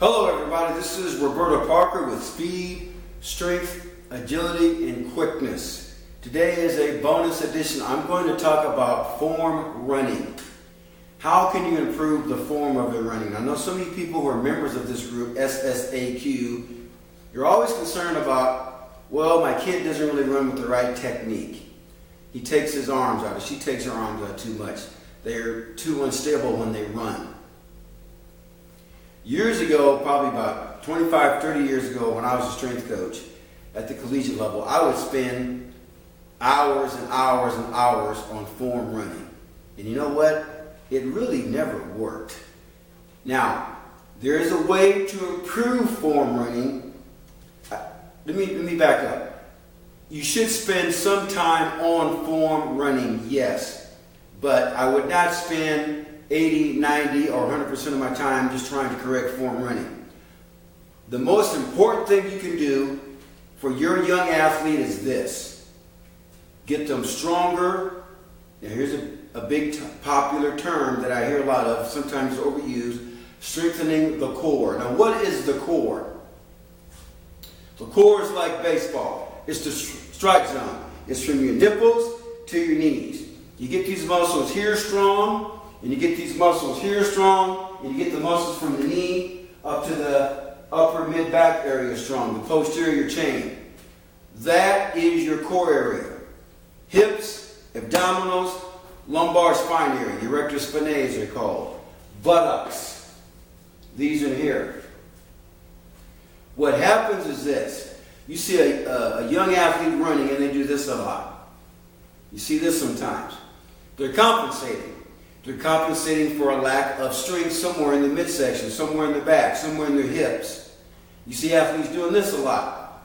Hello everybody, this is Roberto Parker with Speed, Strength, Agility, and Quickness. Today is a bonus edition. I'm going to talk about form running. How can you improve the form of your running? I know so many people who are members of this group, SSAQ, you're always concerned about, well, my kid doesn't really run with the right technique. He takes his arms out, or she takes her arms out too much. They're too unstable when they run. Years ago, probably about 25, 30 years ago, when I was a strength coach at the collegiate level, I would spend hours and hours and hours on form running. And you know what? It really never worked. Now, there is a way to improve form running. Let me back up. You should spend some time on form running, yes. But I would not spend 80, 90, or 100% of my time just trying to correct form running. The most important thing you can do for your young athlete is this. Get them stronger. Now here's a big popular term that I hear a lot of, sometimes overused, strengthening the core. Now what is the core? The core is like baseball. It's the strike zone. It's from your nipples to your knees. You get these muscles here strong, and you get these muscles here strong, and you get the muscles from the knee up to the upper mid-back area strong, the posterior chain. That is your core area. Hips, abdominals, lumbar spine area, erector spinae they're called. Buttocks. These are here. What happens is this. You see a young athlete running and they do this a lot. You see this sometimes. They're compensating. They're compensating for a lack of strength somewhere in the midsection, somewhere in the back, somewhere in their hips. You see athletes doing this a lot.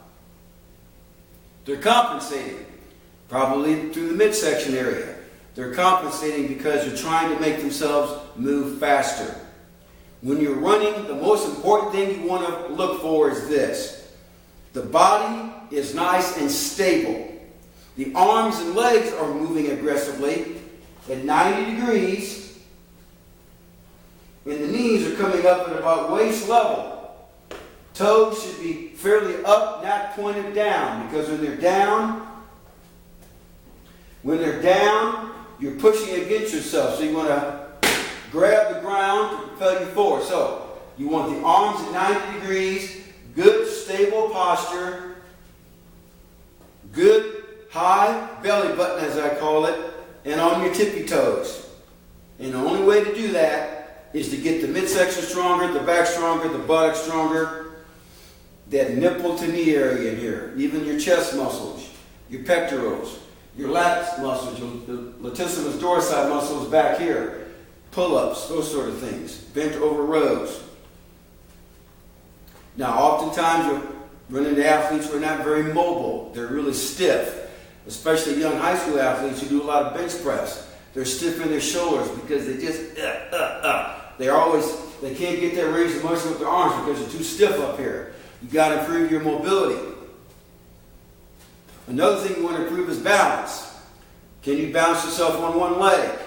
They're compensating, probably through the midsection area. They're compensating because they're trying to make themselves move faster. When you're running, the most important thing you want to look for is this. The body is nice and stable. The arms and legs are moving aggressively at 90 degrees, and the knees are coming up at about waist level. Toes should be fairly up, not pointed down, because when they're down, you're pushing against yourself. So you want to grab the ground to propel you forward. So you want the arms at 90 degrees, good stable posture, good high belly button as I call it, and on your tippy toes. And the only way to do that is to get the midsection stronger, the back stronger, the buttock stronger, that nipple to knee area in here, even your chest muscles, your pectorals, your lats muscles, your latissimus dorsi muscles back here, pull-ups, those sort of things, bent over rows. Now, oftentimes you'll run into athletes who are not very mobile. They're really stiff. Especially young high school athletes who do a lot of bench press. They're stiff in their shoulders because they just, they can't get their range of motion with their arms because they're too stiff up here. You've got to improve your mobility. Another thing you want to improve is balance. Can you balance yourself on one leg?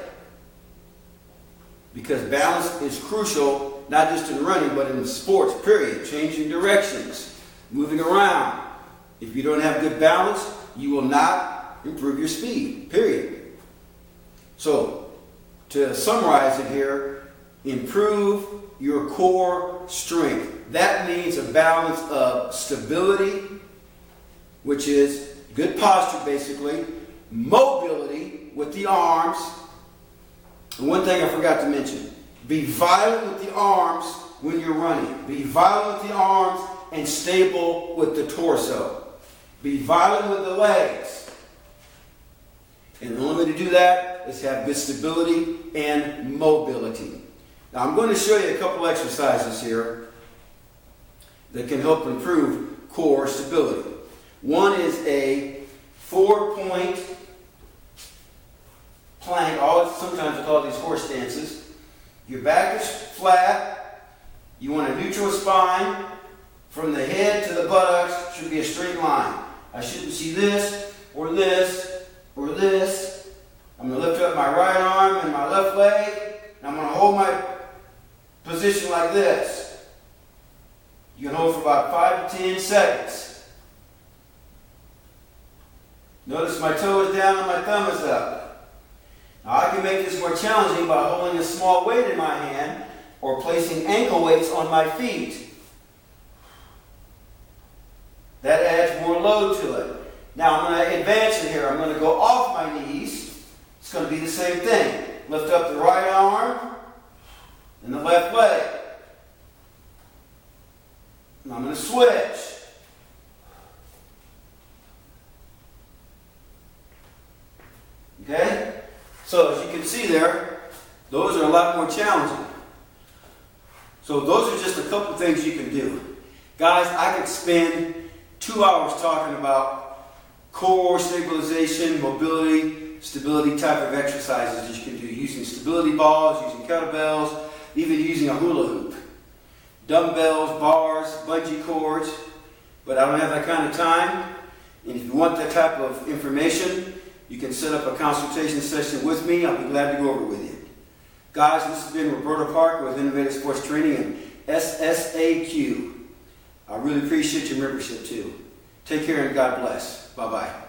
Because balance is crucial, not just in running, but in sports, period. Changing directions, moving around. If you don't have good balance, you will not improve your speed, period. So, to summarize it here, improve your core strength. That means a balance of stability, which is good posture basically, mobility with the arms. And one thing I forgot to mention, be violent with the arms when you're running. Be violent with the arms and stable with the torso. Be violent with the legs. And the only way to do that is have good stability and mobility. Now I'm going to show you a couple exercises here that can help improve core stability. One is a 4-point plank. Sometimes we call these horse stances. Your back is flat. You want a neutral spine. From the head to the buttocks should be a straight line. I shouldn't see this, or this, or this. I'm going to lift up my right arm and my left leg, and I'm going to hold my position like this. You can hold for about 5 to 10 seconds. Notice my toe is down and my thumb is up. Now I can make this more challenging by holding a small weight in my hand or placing ankle weights on my feet. That adds more load to it. Now I'm going to advance it here. I'm going to go off my knees. It's going to be the same thing. Lift up the right arm and the left leg. And I'm going to switch. Okay? So as you can see there, those are a lot more challenging. So those are just a couple of things you can do. Guys, I could spend 2 hours talking about core stabilization, mobility, stability type of exercises that you can do using stability balls, using kettlebells, even using a hula hoop. Dumbbells, bars, bungee cords, but I don't have that kind of time. And if you want that type of information, you can set up a consultation session with me. I'll be glad to go over with you. Guys, this has been Roberto Parker with Innovative Sports Training and SSAQ. I really appreciate your membership too. Take care and God bless. Bye-bye.